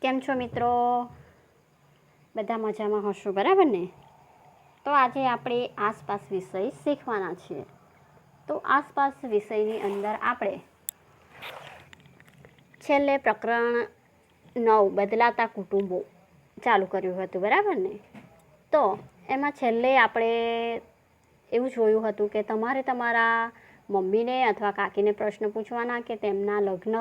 કેમ છો મિત્રો? બધા મજામાં હશો, બરાબર ને? તો આજે આપણે આસપાસ વિષય શીખવાના છીએ. તો આસપાસ વિષયની અંદર આપણે છેલ્લે પ્રકરણ 9 બદલાતા કુટુંબો ચાલુ કર્યું હતું, બરાબર ને? તો એમાં છેલ્લે આપણે એવું જોયું હતું કે તમારે તમારા મમ્મીને અથવા કાકીને પ્રશ્ન પૂછવાના કે તેમના લગ્ન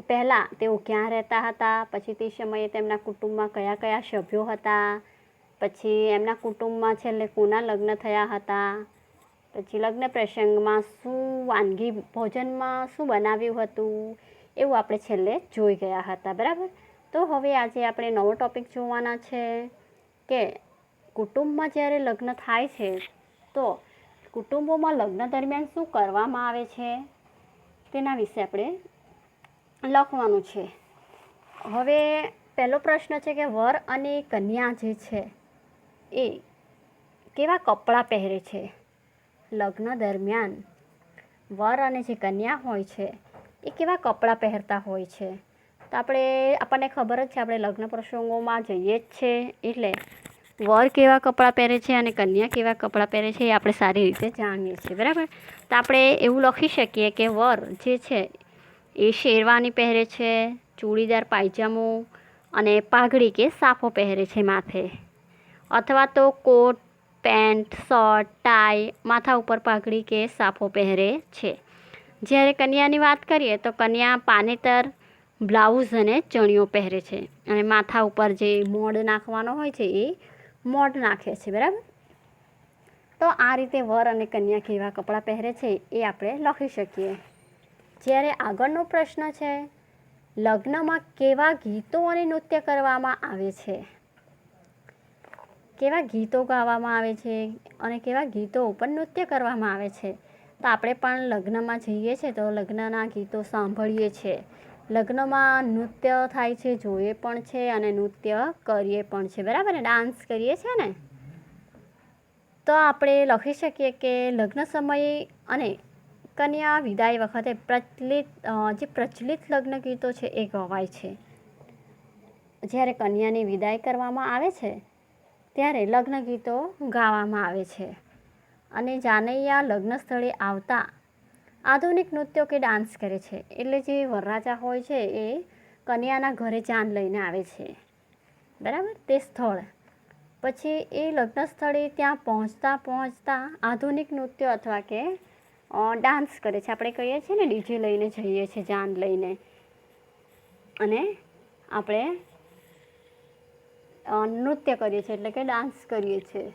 પહેલાં તેઓ ક્યાં રહેતા હતા, પછી તે સમયે તેમના કુટુંબમાં કયા કયા સભ્યો હતા, પછી એમના કુટુંબમાં છેલ્લે કોના લગ્ન થયા હતા, પછી લગ્ન પ્રસંગમાં શું વાનગી ભોજનમાં શું બનાવ્યું હતું, એવું આપણે છેલ્લે જોઈ ગયા હતા, બરાબર? તો હવે આજે આપણે નવો ટૉપિક જોવાના છે કે કુટુંબમાં જ્યારે લગ્ન થાય છે તો કુટુંબોમાં લગ્ન દરમિયાન શું કરવામાં આવે છે તેના વિશે આપણે લખવાનું છે. હવે પહેલો પ્રશ્ન છે કે વર અને કન્યા જે છે એ કેવા કપડાં પહેરે છે લગ્ન દરમિયાન? વર અને જે કન્યા હોય છે એ કેવા કપડાં પહેરતા હોય છે? તો આપણને ખબર જ છે, આપણે લગ્ન પ્રસંગોમાં જઈએ જ છે એટલે વર કેવા કપડાં પહેરે છે અને કન્યા કેવા કપડાં પહેરે છે એ આપણે સારી રીતે જાણીએ છીએ, બરાબર? તો આપણે એવું લખી શકીએ કે વર જે છે એ શેરવાની પહેરે છે, ચૂડીદાર પાયજામો અને પાઘડી કે સાફો પહેરે છે માથે, અથવા તો કોટ, પેન્ટ, શર્ટ, ટાઈ, માથા ઉપર પાઘડી કે સાફો પહેરે છે. જ્યારે કન્યાની વાત કરીએ તો કન્યા પાનેતર, બ્લાઉઝ અને ચણિયો પહેરે છે અને માથા ઉપર જે મોઢ નાખવાનો હોય છે એ મોઢ નાખે છે, બરાબર? તો આ રીતે વર અને કન્યા કેવા કપડાં પહેરે છે એ આપણે લખી શકીએ. જ્યારે આગળનો પ્રશ્ન છે લગ્નમાં કેવા ગીતો અને નૃત્ય કરવામાં આવે છે? કેવા ગીતો ગાવામાં આવે છે અને કેવા ગીતો ઉપર નૃત્ય કરવામાં આવે છે? તો આપણે પણ લગ્નમાં જઈએ છીએ તો લગ્નના ગીતો સાંભળીએ છીએ, લગ્નમાં નૃત્ય થાય છે, જોઈએ પણ છે અને નૃત્ય કરીએ પણ છે, બરાબર ને? ડાન્સ કરીએ છીએ ને? તો આપણે લખી શકીએ કે લગ્ન સમયે અને કન્યા વિદાય વખતે પ્રચલિત લગ્ન ગીતો છે એ ગવાય છે. જ્યારે કન્યાની વિદાય કરવામાં આવે છે ત્યારે લગ્ન ગીતો ગાવામાં આવે છે અને જાનૈયા લગ્ન સ્થળે આવતા આધુનિક નૃત્યો કે ડાન્સ કરે છે. એટલે જે વરરાજા હોય છે એ કન્યાના ઘરે જાન લઈને આવે છે, બરાબર? તે સ્થળ પછી એ લગ્ન સ્થળે ત્યાં પહોંચતા આધુનિક નૃત્ય અથવા કે ડાન્સ કરે છે. આપણે કહીએ છીએ ને ડીજે લઈને જઈએ છીએ, જાન લઈને, અને આપણે નૃત્ય કરીએ છીએ એટલે કે ડાન્સ કરીએ છીએ.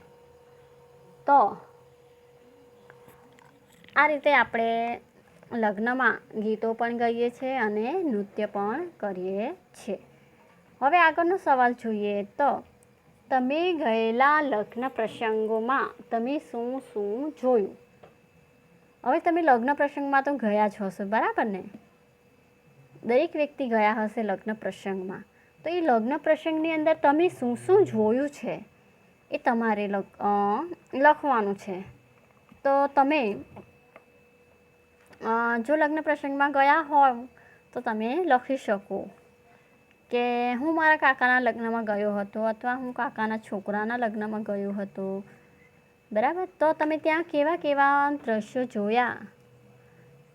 તો આ રીતે આપણે લગ્નમાં ગીતો પણ ગાઈએ છીએ અને નૃત્ય પણ કરીએ છીએ. હવે આગળનો સવાલ જોઈએ તો તમે ગયેલા લગ્ન પ્રસંગોમાં તમે શું શું જોયું? હવે તમે લગ્ન પ્રસંગમાં તો ગયા જ હશો, બરાબર ને? દરેક વ્યક્તિ ગયા હશે લગ્ન પ્રસંગમાં. તો એ લગ્ન પ્રસંગની અંદર તમે શું શું જોયું છે એ તમારે લખવાનું છે. તો તમે જો લગ્ન પ્રસંગમાં ગયા હોવ તો તમે લખી શકો કે હું મારા કાકાના લગ્નમાં ગયો હતો અથવા હું કાકાના છોકરાના લગ્નમાં ગયો હતો, બરાબર? તો તમે ત્યાં કેવા કેવા દ્રશ્યો જોયા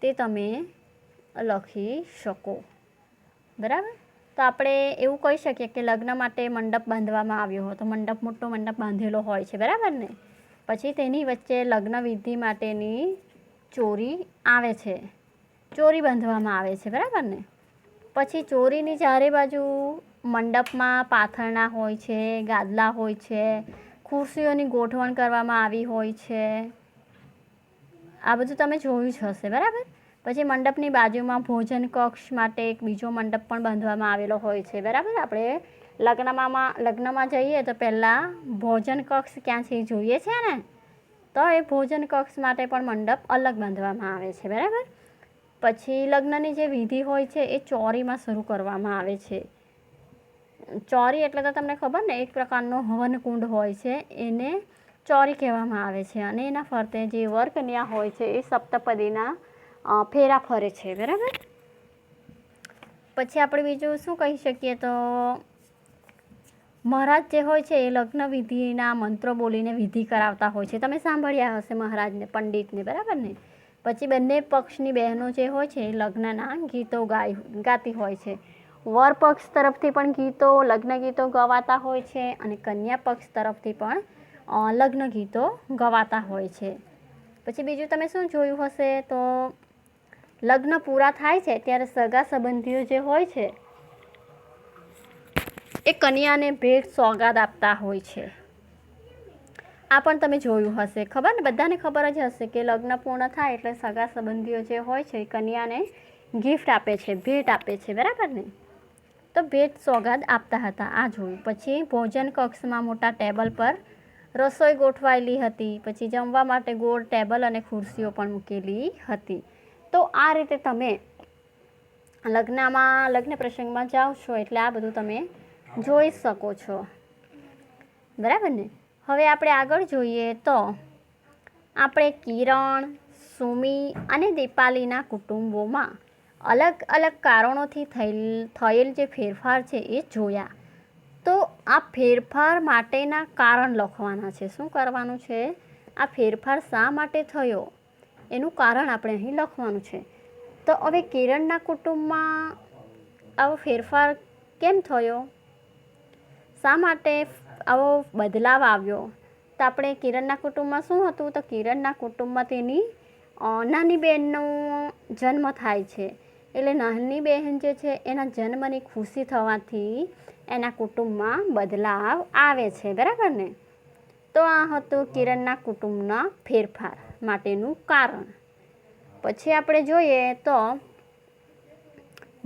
તે તમે લખી શકો, બરાબર? તો આપણે એવું કહી શકીએ કે લગ્ન માટે મંડપ બાંધવામાં આવ્યો હતો. મોટો મંડપ બાંધેલો હોય છે, બરાબર ને? પછી તેની વચ્ચે લગ્ન વિધિ માટેની ચોરી આવે છે, ચોરી બાંધવામાં આવે છે, બરાબર ને? પછી ચોરીની ચારે બાજુ મંડપમાં પાથરણા હોય છે, ગાદલા હોય છે, ખુરશીઓની ગોઠવણ કરવામાં આવી હોય છે. આ બધું તમે જોયું જ હશે, બરાબર? પછી મંડપની બાજુમાં ભોજન કક્ષ માટે એક બીજો મંડપ પણ બાંધવામાં આવેલો હોય છે, બરાબર? આપણે લગ્નમાં જઈએ તો પહેલાં ભોજન કક્ષ ક્યાં છે એ જોઈએ છે ને? તો એ ભોજન કક્ષ માટે પણ મંડપ અલગ બાંધવામાં આવે છે, બરાબર? પછી લગ્નની જે વિધિ હોય છે એ ચોરીમાં શરૂ કરવામાં આવે છે. ચોરી એટલે તો તમને ખબર ને, એક પ્રકારનો હવનકુંડ હોય છે, એને ચોરી કહેવામાં આવે છે. અને એના ફરતે જે વર કન્યા હોય છે એ સપ્તપદીના ફેરા ફરે છે, બરાબર? પછી આપણે બીજું શું કહી શકીએ તો મહારાજ જે હોય છે એ લગ્ન વિધિના મંત્રો બોલીને વિધિ કરાવતા હોય છે. તમે સાંભળ્યા હશે મહારાજને, પંડિતને, બરાબર ને. પછી બંને પક્ષની બહેનો જે હોય છે એ લગ્નના ગીતો ગાતી હોય છે. વર પક્ષ તરફથી પણ ગીતો, લગ્ન ગીતો ગવાતા હોય છે અને કન્યા પક્ષ તરફથી પણ લગ્ન ગીતો ગવાતા હોય છે. પછી બીજું તમે શું જોયું હશે તો લગ્ન પૂરા થાય છે ત્યારે સગા સંબંધીઓ જે હોય છે એ કન્યાને ભેટ સોગાદ આપતા હોય છે. આ પણ તમે જોયું હશે. ખબર ને, બધાને ખબર જ હશે કે લગ્ન પૂર્ણ થાય એટલે સગા સંબંધીઓ જે હોય છે એ કન્યાને ગિફ્ટ આપે છે, ભેટ આપે છે, બરાબર ને. તો ભેટ સોગાદ આપતા હતા, આ જોયું. પછી ભોજન કક્ષમાં મોટા ટેબલ પર રસોઈ ગોઠવાયેલી હતી. પછી જમવા માટે ગોળ ટેબલ અને ખુરશીઓ પણ મૂકેલી હતી. તો આ રીતે તમે લગ્ન પ્રસંગમાં જાઓ છો એટલે આ બધું તમે જોઈ શકો છો, બરાબર ને. હવે આપણે આગળ જોઈએ તો આપણે કિરણ, સુમી અને દીપાલીના કુટુંબોમાં અલગ અલગ કારણોથી થયેલ જે ફેરફાર છે એ જોયા. તો આ ફેરફાર માટેના કારણ લખવાના છે. શું કરવાનું છે? આ ફેરફાર શા માટે થયો એનું કારણ આપણે અહીં લખવાનું છે. તો હવે કિરણના કુટુંબમાં આવો ફેરફાર કેમ થયો, શા માટે આવો બદલાવ આવ્યો? તો આપણે કિરણના કુટુંબમાં શું હતું? તો કિરણના કુટુંબમાં તેની નાની બહેનનો જન્મ થાય છે. એટલે નાની બહેન જે છે એના જન્મની ખુશી થવાથી એના કુટુંબમાં બદલાવ આવે છે, બરાબર ને. તો આ હતું કિરણના કુટુંબના ફેરફાર માટેનું કારણ. પછી આપણે જોઈએ તો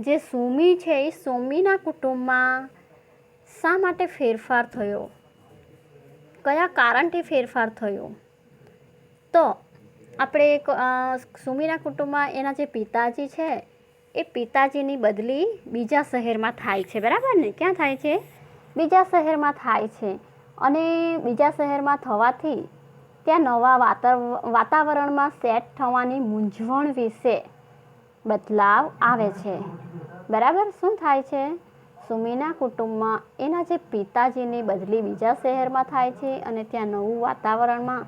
જે સુમી છે એ સુમીના કુટુંબમાં શા માટે ફેરફાર થયો, કયા કારણથી ફેરફાર થયો? તો આપણે સુમીના કુટુંબમાં એના જે પિતાજી છે એ પિતાજીની બદલી બીજા શહેરમાં થાય છે, બરાબર ને. ક્યાં થાય છે? બીજા શહેરમાં થાય છે. અને બીજા શહેરમાં થવાથી ત્યાં નવા વાતાવરણમાં સેટ થવાની મૂંઝવણ વિશે બદલાવ આવે છે, બરાબર. શું થાય છે? સુમીના કુટુંબમાં એના જે પિતાજીની બદલી બીજા શહેરમાં થાય છે અને ત્યાં નવું વાતાવરણમાં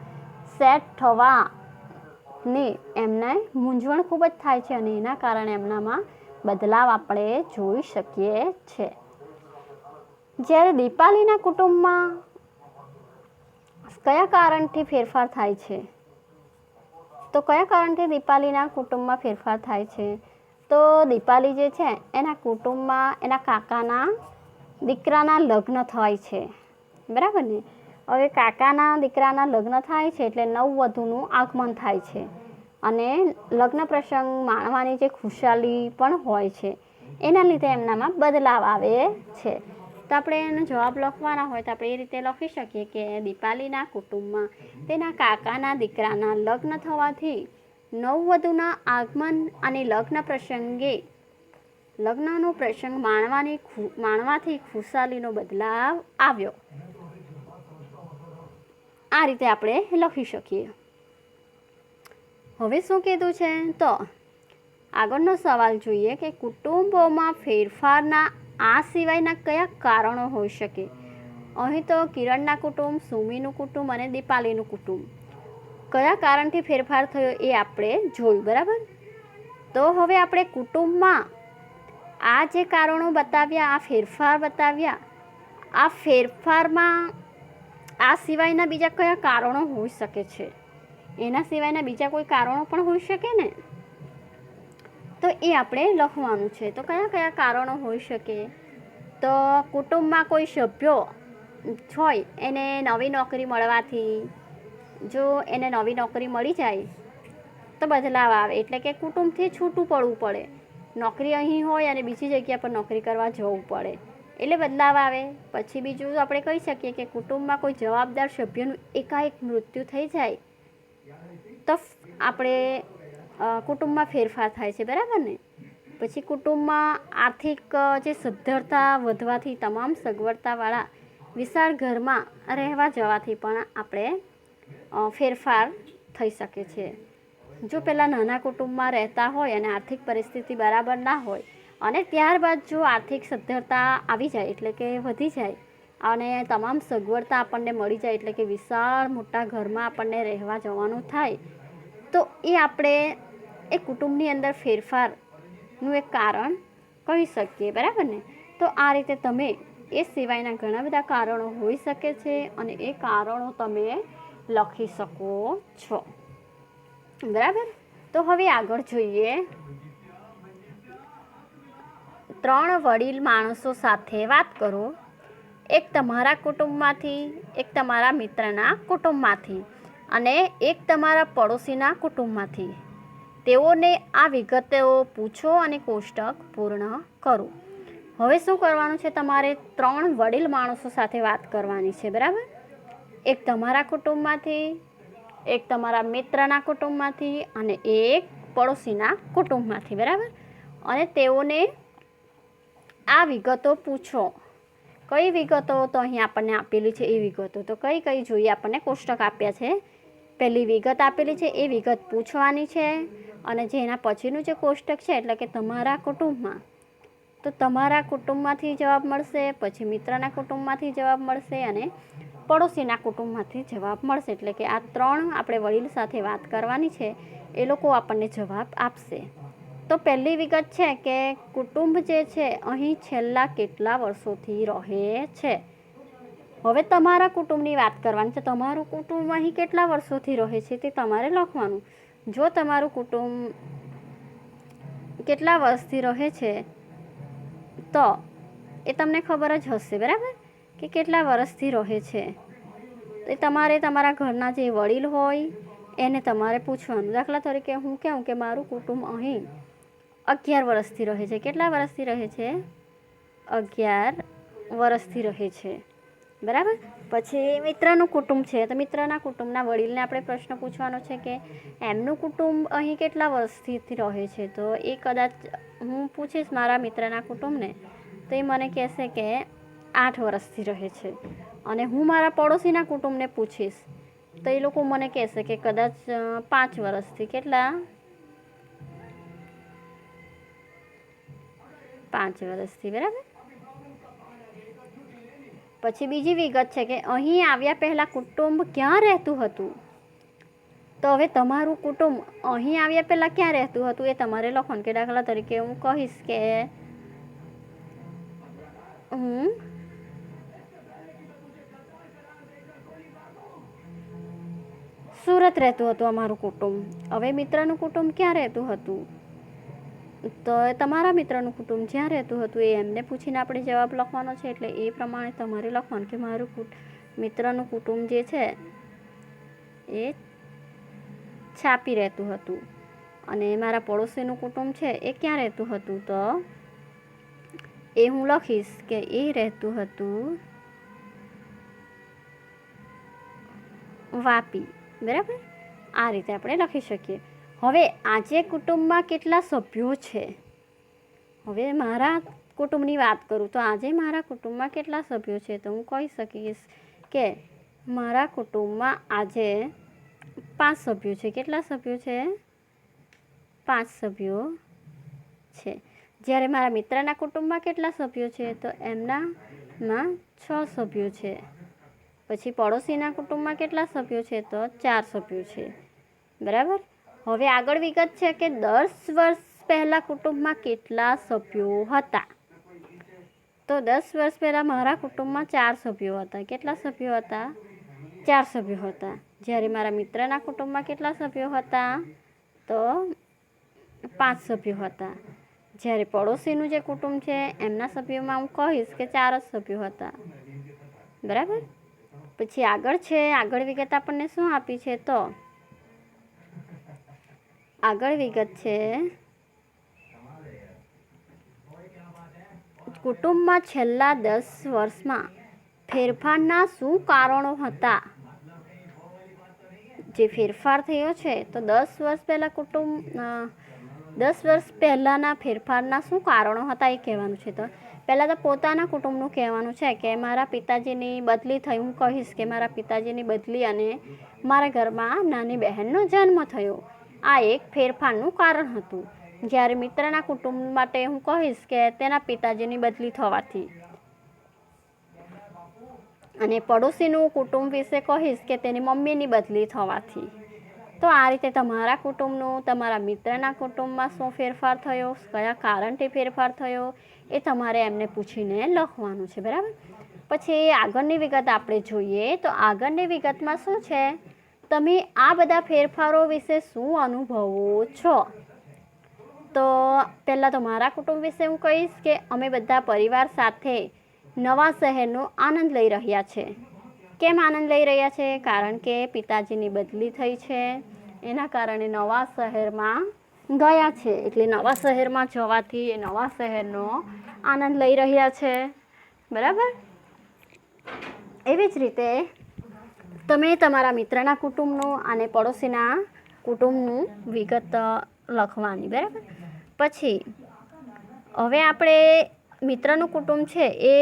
સેટ થવાની એમને મૂંઝવણ ખૂબ જ થાય છે અને એના કારણે એમનામાં બદલાવ આપણે જોઈ શકીએ છીએ. જ્યારે દીપાલીના કુટુંબમાં કયા કારણથી ફેરફાર થાય છે? તો કયા કારણથી દીપાલીના કુટુંબમાં ફેરફાર થાય છે? તો દીપાલી જે છે એના કુટુંબમાં એના કાકાના દીકરાના લગ્ન થાય છે, બરાબર ને. હવે કાકાના દીકરાના લગ્ન થાય છે એટલે નવવધુનું આગમન થાય છે અને લગ્ન પ્રસંગ માણવાની જે ખુશાલી પણ હોય છે એના લીધે એમનામાં બદલાવ આવે છે. તો આપણે એનો જવાબ લખવાના હોય તો આપણે એ રીતે લખી શકીએ કે દીપાલીના કુટુંબમાં તેના કાકાના દીકરાના લગ્ન થવાથી નવવધુના આગમન અને લગ્નનો પ્રસંગ માણવાથી ખુશાલીનો બદલાવ આવ્યો. આ રીતે આપણે લખી શકીએ. હવે શું કીધું છે? તો આગળનો સવાલ જોઈએ કે કુટુંબોમાં ફેરફારના આ સિવાયના કયા કારણો હોઈ શકે? અહીં તો કિરણના કુટુંબ, સુમીનું કુટુંબ અને દીપાલીનું કુટુંબ કયા કારણથી ફેરફાર થયો એ આપણે જોયું, બરાબર. તો હવે આપણે કુટુંબમાં આ જે કારણો બતાવ્યા, આ ફેરફાર બતાવ્યા, આ ફેરફારમાં આ સિવાયના બીજા કયા કારણો હોઈ શકે છે? એના સિવાયના બીજા કોઈ કારણો પણ હોઈ શકે ને. તો એ આપણે લખવાનું છે. તો કયા કયા કારણો હોઈ શકે? તો કુટુંબમાં કોઈ સભ્યો હોય એને નવી નોકરી મળવાથી, જો એને નવી નોકરી મળી જાય તો બદલાવ આવે, એટલે કે કુટુંબથી છૂટું પડવું પડે. નોકરી અહીં હોય અને બીજી જગ્યા પર નોકરી કરવા જવું પડે એટલે બદલાવ આવે. પછી બીજું આપણે કહી શકીએ કે કુટુંબમાં કોઈ જવાબદાર સભ્યનું એકાએક મૃત્યુ થઈ જાય તો આપણે કુટુંબમાં ફેરફાર થાય છે, બરાબર ને. પછી કુટુંબમાં આર્થિક જે સદ્ધરતા વધવાથી તમામ સગવડતાવાળા વિશાળ ઘરમાં રહેવા જવાથી પણ આપણે ફેરફાર થઈ શકે છે. જો પહેલાં નાના કુટુંબમાં રહેતા હોય અને આર્થિક પરિસ્થિતિ બરાબર ના હોય અને ત્યારબાદ જો આર્થિક સદ્ધરતા આવી જાય એટલે કે વધી જાય અને તમામ સગવડતા આપણને મળી જાય એટલે કે વિશાળ મોટા ઘરમાં આપણને રહેવા જવાનું થાય તો એ આપણે એ કુટુંબની અંદર ફેરફારનું એક કારણ કહી શકીએ, બરાબર ને? તો આ રીતે તમે એ સિવાયના ઘણા બધા કારણો હોઈ શકે છે અને એ કારણો તમે લખી શકો છો, બરાબર? તો હવે આગળ જોઈએ. 3 વડીલ માણસો સાથે વાત કરો. એક તમારા કુટુંબમાંથી, એક તમારા મિત્રના કુટુંબમાંથી અને એક તમારા પડોશીના કુટુંબમાંથી. તેઓને આ વિગતો પૂછો અને કોષ્ટક પૂર્ણ કરો. હવે શું કરવાનું છે? તમારે 3 વડીલ માણસો સાથે વાત કરવાની છે, બરાબર? એક તમારા કુટુંબમાંથી, એક તમારા મિત્રના કુટુંબમાંથી અને એક પડોશીના કુટુંબમાંથી, બરાબર? અને તેઓને આ વિગતો પૂછો. કઈ વિગતો? તો અહીં આપણને આપેલી છે એ વિગતો. તો કઈ કઈ જોઈએ? આપણને કોષ્ટક આપ્યા છે. પહેલી વિગત આપેલી છે એ વિગત પૂછવાની છે અને જેના પછીનું જે કોષ્ટક છે એટલે કે તમારા કુટુંબમાં, તો તમારા કુટુંબમાંથી જવાબ મળશે, પછી મિત્રના કુટુંબમાંથી જવાબ મળશે અને પડોશીના કુટુંબમાંથી જવાબ મળશે. એટલે કે આ 3 આપણે વડીલ સાથે વાત કરવાની છે, એ લોકો આપણને જવાબ આપશે. તો પહેલી વિગત છે કે કુટુંબ જે છે અહીં છેલ્લા કેટલા વર્ષોથી રહે છે. હવે તમારા કુટુંબની વાત કરવાની છે. તમારું કુટુંબ અહીં કેટલા વર્ષોથી રહે છે તે તમારે લખવાનું. જો તમારું કુટુંબ કેટલા વર્ષથી રહે છે તો એ તમને ખબર જ હશે, બરાબર? કે કેટલા વર્ષથી રહે છે. એ તમારે તમારા ઘરના જે વડીલ હોય એને તમારે પૂછવાનું. દાખલા તરીકે હું કહું કે મારું કુટુંબ અહીં 11 વર્ષથી રહે છે. કેટલા વર્ષથી રહે છે? 11 વર્ષથી રહે છે, બરાબર? પછી મિત્રનું કુટુંબ છે તો મિત્રના કુટુંબના વડીલને આપણે પ્રશ્ન પૂછવાનો છે કે એમનું કુટુંબ અહીં કેટલા વર્ષથી રહે છે. તો એ કદાચ હું પૂછીશ મારા મિત્રના કુટુંબને તો એ મને કહેશે કે 8 વર્ષથી રહે છે. અને હું મારા પડોશીના કુટુંબને પૂછીશ તો એ લોકો મને કહેશે કે કદાચ 5 વર્ષથી. કેટલા? 5 વર્ષથી, બરાબર? પછી બીજી વિગત છે કે અહીં આવ્યા પહેલાં કુટુંબ ક્યાં રહેતું હતું. તો હવે તમારું કુટુંબ અહીં આવ્યા પહેલાં ક્યાં રહેતું હતું એ તમારે લખવાનું. કે દાખલા તરીકે હું કહીશ કે હું સુરત રહેતું હતું અમારું કુટુંબ. હવે મિત્રનું કુટુંબ ક્યાં રહેતું હતું? તો તમારા મિત્રનું કુટુંબ જ્યાં રહેતું હતું એ એમને પૂછીને આપણે જવાબ લખવાનો છે. એટલે એ પ્રમાણે તમારે લખવાનું કે મારું મિત્રનું કુટુંબ જે છે એ છાપી રહેતું હતું અને મારા પડોશીનું કુટુંબ છે એ ક્યાં રહેતું હતું. તો એ હું લખીશ કે એ રહેતું હતું વાપી, બરાબર? આ રીતે આપણે લખી શકીએ. હવે આજે કુટુંબમાં કેટલા સભ્યો છે? હવે મારા કુટુંબની વાત કરું તો આજે મારા કુટુંબમાં કેટલા સભ્યો છે? તો હું કહી શકીશ કે મારા કુટુંબમાં આજે 5 સભ્યો છે. કેટલા સભ્યો છે? 5 સભ્યો છે. જ્યારે મારા મિત્રના કુટુંબમાં કેટલા સભ્યો છે? તો એમનામાં 6 સભ્યો છે. પછી પડોશીના કુટુંબમાં કેટલા સભ્યો છે? તો 4 સભ્યો છે, બરાબર? હવે આગળ વિગત છે કે 10 વર્ષ પહેલાં કુટુંબમાં કેટલા સભ્યો હતા. તો 10 વર્ષ પહેલાં મારા કુટુંબમાં 4 સભ્યો હતા. કેટલા સભ્યો હતા? 4 સભ્યો હતા. જ્યારે મારા મિત્રના કુટુંબમાં કેટલા સભ્યો હતા? તો 5 સભ્યો હતા. જ્યારે પડોશીનું જે કુટુંબ છે એમના સભ્યોમાં હું કહીશ કે 4 જ સભ્યો હતા, બરાબર? પછી આગળ છે, આગળ વિગત આપણને શું આપી છે? તો આગળ વિગત છે કુટુંબમાં છેલ્લા 10 વર્ષમાં ફેરફારના શું કારણો હતા. જે ફેરફાર થયો છે તો 10 વર્ષ પહેલાં 10 વર્ષ પહેલાંના ફેરફારના શું કારણો હતા એ કહેવાનું છે. તો પહેલાં તો પોતાના કુટુંબનું કહેવાનું છે કે મારા પિતાજીની બદલી થઈ. હું કહીશ કે મારા પિતાજીની બદલી અને મારા ઘરમાં નાની બહેનનો જન્મ થયો. આ એક ફેરફારનું કારણ હતું. જ્યારે મિત્રના કુટુંબ માટે હું કહીશ કે તેના પિતાજીની બદલી થવાથી, અને પડોશીનું કુટુંબ વિશે કહીશ કે તેની મમ્મીની બદલી થવાથી. તો આ રીતે તમારા કુટુંબનું તમારા મિત્રના કુટુંબમાં શું ફેરફાર થયો, કયા કારણથી ફેરફાર થયો, એ તમારે એમને પૂછીને લખવાનું છે, બરાબર. પછી આગળની વિગત આપણે જોઈએ તો આગળની વિગતમાં શું છે, તમે આ બધા ફેરફારો વિશે શું અનુભવો છો. તો પહેલાં તો મારા કુટુંબ વિશે હું કહીશ કે અમે બધા પરિવાર સાથે નવા શહેરનો આનંદ લઈ રહ્યા છે. કેમ આનંદ લઈ રહ્યા છે? કારણ કે પિતાજીની બદલી થઈ છે, એના કારણે નવા શહેરમાં ગયા છે, એટલે નવા શહેરમાં જવાથી એ નવા શહેરનો આનંદ લઈ રહ્યા છે, બરાબર. એવી જ રીતે તમે તમારા મિત્રના કુટુંબનું અને પડોશીના કુટુંબનું વિગત લખવાની, બરાબર. પછી હવે આપણે મિત્રનું કુટુંબ છે એ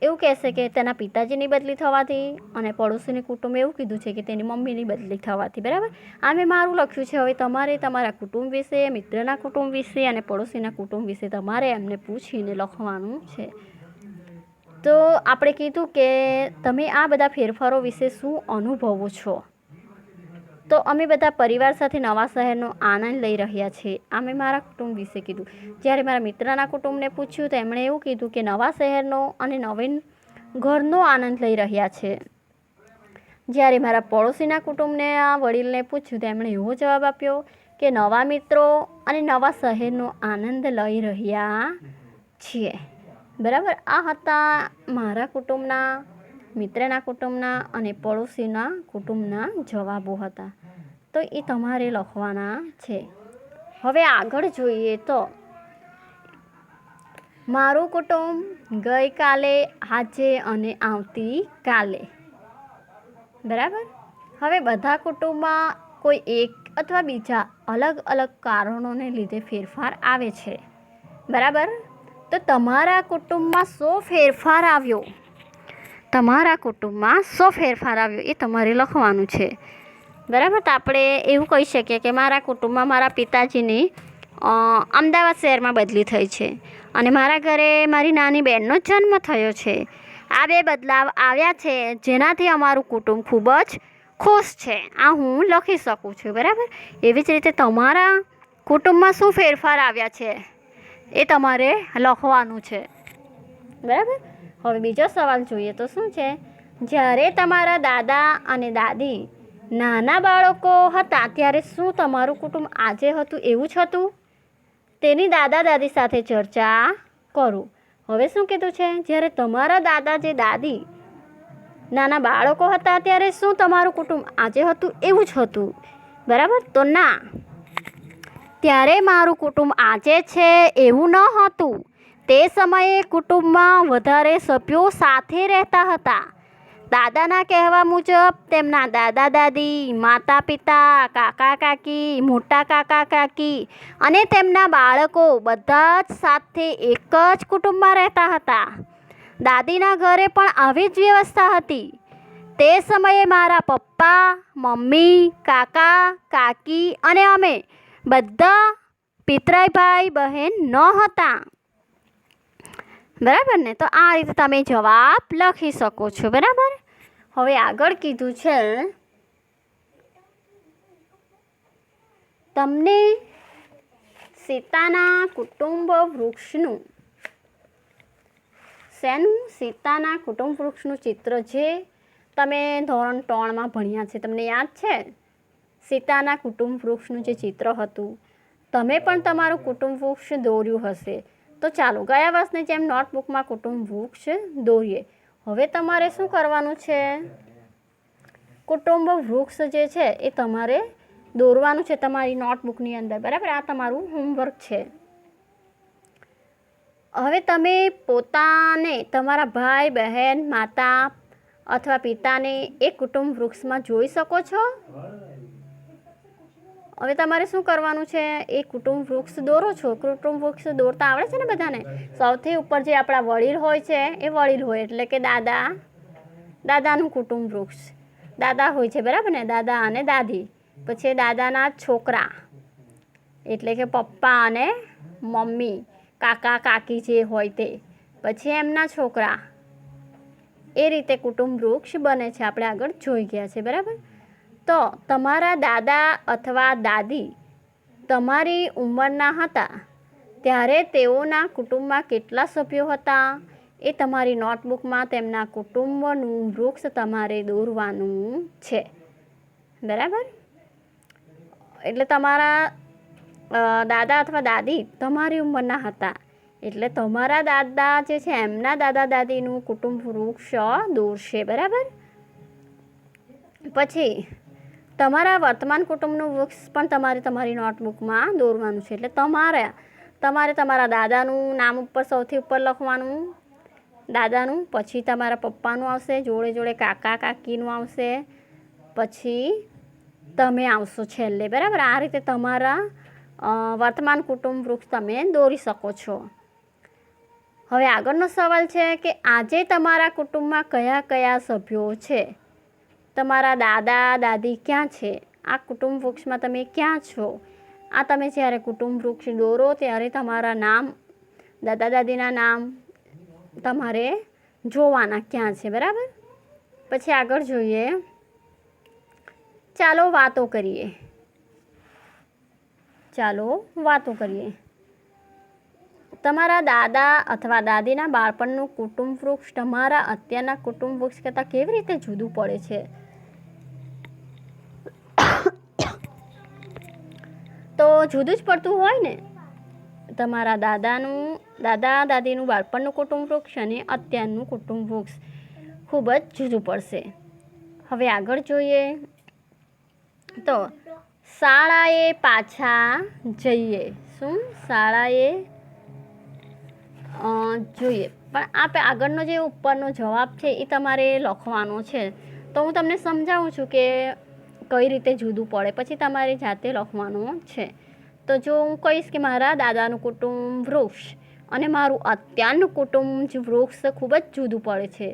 એવું કહેશે કે તેના પિતાજીની બદલી થવાથી, અને પડોશીનું કુટુંબ એવું કીધું છે કે તેની મમ્મીની બદલી થવાથી, બરાબર. આ મેં મારું લખ્યું છે. હવે તમારે તમારા કુટુંબ વિશે, મિત્રના કુટુંબ વિશે અને પડોશીના કુટુંબ વિશે તમારે એમને પૂછીને લખવાનું છે. તો આપણે કીધું કે તમે આ બધા ફેરફારો વિશે શું અનુભવો છો. તો અમે બધા પરિવાર સાથે નવા શહેરનો આનંદ લઈ રહ્યા છીએ. આ મેં મારા કુટુંબ વિશે કીધું. જ્યારે મારા મિત્રના કુટુંબને પૂછ્યું તો એમણે એવું કીધું કે નવા શહેરનો અને નવીન ઘરનો આનંદ લઈ રહ્યા છે. જ્યારે મારા પડોશીના કુટુંબને આ વડીલને પૂછ્યું તો એમણે એવો જવાબ આપ્યો કે નવા મિત્રો અને નવા શહેરનો આનંદ લઈ રહ્યા છીએ, બરાબર. આ હતા મારા કુટુંબના, મિત્રના કુટુંબના અને પડોશીના કુટુંબના જવાબો હતા. તો એ તમારે લખવાના છે. હવે આગળ જોઈએ તો મારું કુટુંબ ગઈકાલે, આજે અને આવતીકાલે, બરાબર. હવે બધા કુટુંબમાં કોઈ એક અથવા બીજા અલગ અલગ કારણોને લીધે ફેરફાર આવે છે, બરાબર. તો તમારા કુટુંબમાં શું ફેરફાર આવ્યો, તમારા કુટુંબમાં શું ફેરફાર આવ્યો એ તમારે લખવાનું છે, બરાબર. તો આપણે એવું કહી શકીએ કે મારા કુટુંબમાં મારા પિતાજીની અમદાવાદ શહેરમાં બદલી થઈ છે, અને મારા ઘરે મારી નાની બહેનનો જન્મ થયો છે. આ બે બદલાવ આવ્યા છે જેનાથી અમારું કુટુંબ ખૂબ જ ખુશ છે. આ હું લખી શકું છું, બરાબર. એવી જ રીતે તમારા કુટુંબમાં શું ફેરફાર આવ્યા છે એ તમારે લખવાનું છે, બરાબર. હવે બીજો સવાલ જોઈએ તો શું છે, જ્યારે તમારા દાદા અને દાદી નાના બાળકો હતા ત્યારે શું તમારું કુટુંબ આજે હતું એવું જ હતું? તેની દાદા દાદી સાથે ચર્ચા કરો. હવે શું કીધું છે, જ્યારે તમારા દાદા જે દાદી નાના બાળકો હતા ત્યારે શું તમારું કુટુંબ આજે હતું એવું જ હતું, બરાબર. તો ના, ત્યારે મારું કુટુંબ આજે છે એવું ન હતું. તે સમયે કુટુંબમાં વધારે સભ્યો સાથે રહેતા હતા. દાદાના કહેવા મુજબ તેમના દાદા દાદી, માતા પિતા, કાકા કાકી, મોટા કાકા કાકી અને તેમના બાળકો બધા જ સાથે એક જ કુટુંબમાં રહેતા હતા. દાદીના ઘરે પણ આવી જ વ્યવસ્થા હતી. તે સમયે મારા પપ્પા, મમ્મી, કાકા કાકી અને અમે બધા પિતરાઈ ભાઈ બહેન ન હતા, બરાબર ને. તો આ રીતે તમે જવાબ લખી શકો છો, બરાબર. હવે આગળ કીધું છે, તમને સીતાના કુટુંબ વૃક્ષનું, શેનું? સીતાના કુટુંબ વૃક્ષનું ચિત્ર જે તમે ધોરણ 3માં ભણ્યા છે, તમને યાદ છે? સીતાના કુટુંબ વૃક્ષનું જે ચિત્ર હતું, તમે પણ તમારું કુટુંબ વૃક્ષ દોર્યું હશે. તો ચાલો ગયા વર્ષની જેમ નોટબુકમાં કુટુંબ વૃક્ષ દોરીએ. હવે તમારે શું કરવાનું છે, કુટુંબ વૃક્ષ જે છે એ તમારે દોરવાનું છે તમારી નોટબુકની અંદર, બરાબર. આ તમારું હોમવર્ક છે. હવે તમે પોતાને, તમારા ભાઈ બહેન, માતા અથવા પિતાને એ કુટુંબ વૃક્ષમાં જોઈ શકો છો. હવે તમારે શું કરવાનું છે, એ કુટુંબ વૃક્ષ દોરો છો. કુટુંબ વૃક્ષ દોરતા આવડે છે ને બધાને? સૌથી ઉપર જે આપણા વડીલ હોય છે એ વડીલ હોય એટલે કે દાદા, દાદાનું કુટુંબ વૃક્ષ દાદા હોય છે, બરાબર ને. દાદા અને દાદી, પછી દાદાના છોકરા એટલે કે પપ્પા અને મમ્મી, કાકા કાકી જે હોય તે, પછી એમના છોકરા, એ રીતે કુટુંબ વૃક્ષ બને છે. આપણે આગળ જોઈ ગયા છે, બરાબર. તો તમારા દાદા અથવા દાદી તમારી ઉંમરના હતા ત્યારે તેઓના કુટુંબમાં કેટલા સભ્યો હતા એ તમારી નોટબુકમાં તેમના કુટુંબનું વૃક્ષ તમારે દોરવાનું છે, બરાબર. એટલે તમારા દાદા અથવા દાદી તમારી ઉંમરના હતા એટલે તમારા દાદા જે છે એમના દાદા દાદીનું કુટુંબ વૃક્ષ દોરશે, બરાબર. પછી તમારા વર્તમાન કુટુંબનું વૃક્ષ પણ તમારે તમારી નોટબુકમાં દોરવાનું છે. એટલે તમારે તમારા દાદાનું નામ ઉપર સૌથી ઉપર લખવાનું, દાદાનું, પછી તમારા પપ્પાનું આવશે, જોડે જોડે કાકા કાકીનું આવશે, પછી તમે આવશો છેલ્લે, બરાબર. આ રીતે તમારા વર્તમાન કુટુંબ વૃક્ષ તમે દોરી શકો છો. હવે આગળનો સવાલ છે કે આજે તમારા કુટુંબમાં કયા કયા સભ્યો છે? તમારા દાદા દાદી ક્યાં છે? આ કુટુંબ વૃક્ષમાં તમે ક્યાં છો? આ તમે જ્યારે કુટુંબ વૃક્ષ દોરો ત્યારે તમારા નામ, દાદા દાદીના નામ તમારે જોવાના ક્યાં છે, બરાબર. પછી આગળ જોઈએ, ચાલો વાતો કરીએ. તમારા દાદા અથવા દાદીના બાળપણનું કુટુંબ વૃક્ષ તમારા અત્યારના કુટુંબ વૃક્ષ કરતાં કેવી રીતે જુદું પડે છે? તો જુદું જ પડતું હોય ને. તમારા દાદા દાદીનું બાળપણનું કુટુંબ વૃક્ષ અને અત્યારનું કુટુંબ વૃક્ષ ખૂબ જ જુદું પડશે. હવે આગળ જોઈએ તો શાળાએ પાછા જઈએ. શું? શાળાએ જોઈએ. પણ આ આગળનો જે ઉપરનો જવાબ છે એ તમારે લખવાનો છે. તો હું તમને સમજાવું છું કે કઈ રીતે જુદું પડે, પછી તમારે જાતે લખવાનું છે. તો જો હું કહીશ કે મારા દાદાનું કુટુંબ વૃક્ષ અને મારું અત્યારનું કુટુંબ વૃક્ષ ખૂબ જ જુદું પડે છે.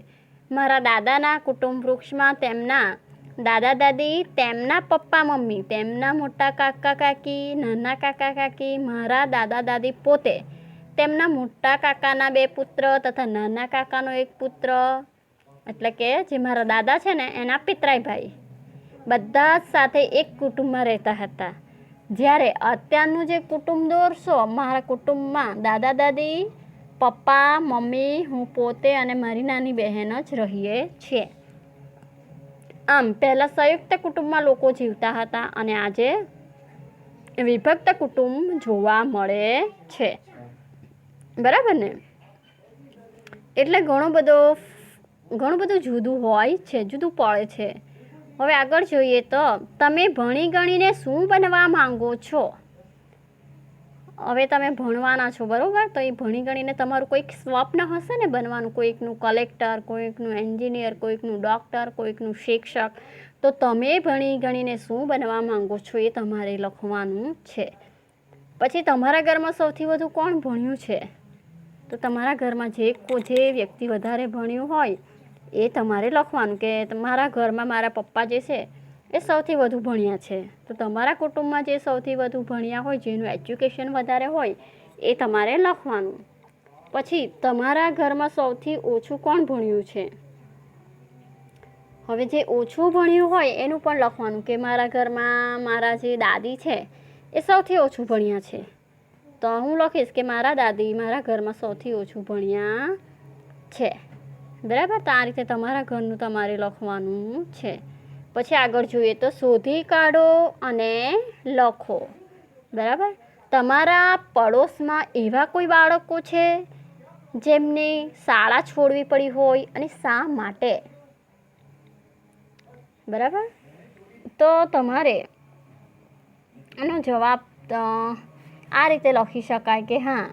મારા દાદાના કુટુંબ વૃક્ષમાં તેમના દાદા દાદી, તેમના પપ્પા મમ્મી, તેમના મોટા કાકા કાકી, નાના કાકા કાકી, મારા દાદા દાદી પોતે, તેમના મોટા કાકાના 2 પુત્ર તથા નાના કાકાનો 1 પુત્ર, એટલે કે જે મારા દાદા છે ને એના પિતરાઈ ભાઈ, બધા જ સાથે એક કુટુંબમાં રહેતા હતા. જ્યારે અત્યારનું જે કુટુંબ દોરશો, મારા કુટુંબમાં દાદા દાદી, પપ્પા મમ્મી, હું પોતે અને મારી નાની બહેન જ રહીએ છીએ. આમ પહેલાં સંયુક્ત કુટુંબમાં લોકો જીવતા હતા અને આજે વિભક્ત કુટુંબ જોવા મળે છે, બરાબર ને. એટલે ઘણું બધું જુદું હોય છે, જુદું પડે છે. હવે આગળ જોઈએ તો તમે ભણી ગણીને શું બનવા માંગો છો? હવે તમે ભણવાના છો, બરાબર. તો એ ભણી ગણીને તમારું કોઈક સ્વપ્ન હશે ને બનવાનું, કોઈકનું કલેક્ટર, કોઈકનું એન્જિનિયર, કોઈકનું ડૉક્ટર, કોઈકનું શિક્ષક. તો તમે ભણી ગણીને શું બનવા માંગો છો એ તમારે લખવાનું છે. પછી તમારા ઘરમાં સૌથી વધુ કોણ ભણ્યું છે? તો તમારા ઘરમાં જે વ્યક્તિ વધારે ભણ્યું હોય એ તમારે લખવાનું કે તમારા ઘરમાં મારા પપ્પા જે છે એ સૌથી વધુ ભણ્યા છે. તો તમારા કુટુંબમાં જે સૌથી વધુ ભણ્યા હોય, જેનું એજ્યુકેશન વધારે હોય એ તમારે લખવાનું. પછી તમારા ઘરમાં સૌથી ઓછું કોણ ભણ્યું છે? હવે જે ઓછું ભણ્યું હોય એનું પણ લખવાનું કે મારા ઘરમાં મારા જે દાદી છે એ સૌથી ઓછું ભણ્યા છે. તો હું લખીશ કે મારા દાદી મારા ઘરમાં સૌથી ઓછું ભણ્યા છે, બરાબર. તો આ રીતે તમારા ઘરનું તમારે લખવાનું છે. પછી આગળ જોઈએ તો શોધી કાઢો અને લખો, બરાબર. તમારા પડોશમાં એવા કોઈ બાળકો છે જેમને શાળા છોડવી પડી હોય અને શા માટે? બરાબર. તો તમારે એનો જવાબ આ રીતે લખી શકાય કે હા,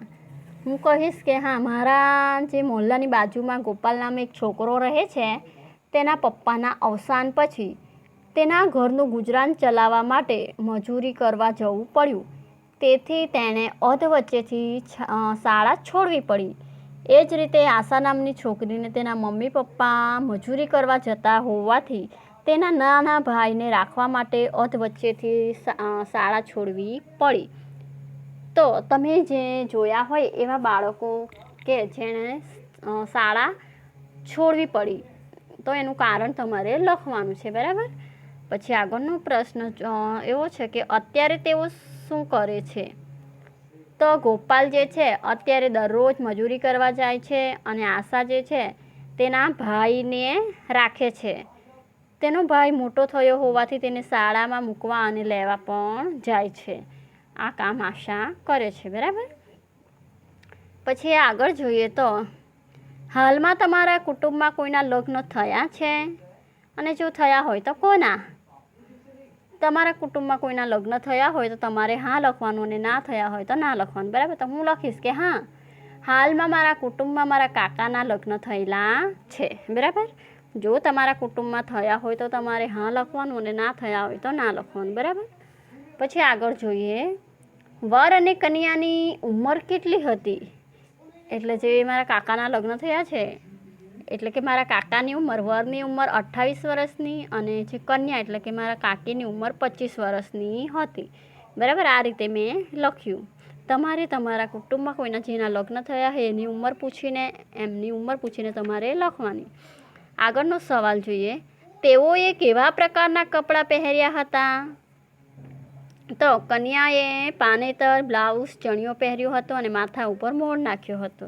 હું કહીશ કે હા, મારા જે મોહલ્લાની બાજુમાં ગોપાલ નામે એક છોકરો રહે છે, તેના પપ્પાના અવસાન પછી તેના ઘરનું ગુજરાન ચલાવવા માટે મજૂરી કરવા જવું પડ્યું. તેથી તેણે અધવચ્ચેથી શાળા છોડવી પડી. એ જ રીતે આશા નામની છોકરીને તેના મમ્મી પપ્પા મજૂરી કરવા જતા હોવાથી તેના નાના ભાઈને રાખવા માટે અધવચ્ચેથી શાળા છોડવી પડી. તો તમે જે જોયા હોય એવા બાળકો કે જેણે શાળા છોડવી પડી તો એનું કારણ તમારે લખવાનું છે, બરાબર. પછી આગળનો પ્રશ્ન એવો છે કે અત્યારે તેઓ શું કરે છે. તો ગોપાલ જે છે અત્યારે દરરોજ મજૂરી કરવા જાય છે અને આશા જે છે તેના ભાઈને રાખે છે. તેનો ભાઈ મોટો થયો હોવાથી તેને શાળામાં મૂકવા અને લેવા પણ જાય છે. આ કામ આશા કરે છે, બરાબર. પછી આગળ જોઈએ તો હાલમાં તમારા કુટુંબમાં કોઈના લગ્ન થયા છે અને જો થયા હોય તો કોના. તમારા કુટુંબમાં કોઈના લગ્ન થયા હોય તો તમારે હા લખવાનું અને ના થયા હોય તો ના લખવાનું, બરાબર. તો હું લખીશ કે હા, હાલમાં મારા કુટુંબમાં મારા કાકાના લગ્ન થયેલા છે, બરાબર. જો તમારા કુટુંબમાં થયા હોય તો તમારે હા લખવાનું અને ના થયા હોય તો ના લખવાનું, બરાબર. પછી આગળ જોઈએ વર અને કન્યાની ઉંમર કેટલી હતી. એટલે જે મારા કાકાના લગ્ન થયા છે એટલે કે મારા કાકાની ઉંમર, વરની ઉંમર 28 વર્ષની અને જે કન્યા એટલે કે મારા કાકીની ઉંમર 25 વર્ષની હતી, બરાબર. આ રીતે મેં લખ્યું. તમારે તમારા કુટુંબમાં કોઈના જેના લગ્ન થયા હોય એની ઉંમર પૂછીને તમારે લખવાની. આગળનો સવાલ જોઈએ તેઓએ કેવા પ્રકારના કપડાં પહેર્યા હતા. તો કન્યાએ પાનેતર બ્લાઉઝ ચણિયો પહેર્યો હતો અને માથા ઉપર મોર નાખ્યો હતો.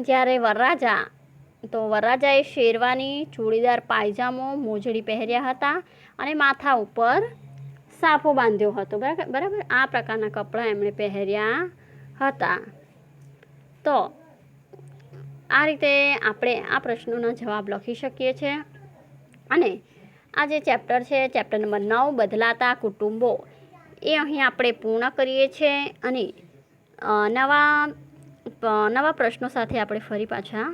જ્યારે વરરાજાએ શેરવાની, ચૂડીદાર પાયજામો, મોજડી પહેર્યા હતા અને માથા ઉપર સાફો બાંધ્યો હતો, બરાબર. આ પ્રકારના કપડાં એમણે પહેર્યા હતા. તો આ રીતે આપણે આ પ્રશ્નોના જવાબ લખી શકીએ છીએ. અને આ જે ચેપ્ટર છે, ચેપ્ટર નંબર 9 બદલાતા કુટુંબો, એ અહીં આપણે પૂર્ણ કરીએ છીએ. અને નવા પ્રશ્નો સાથે આપણે ફરી પાછા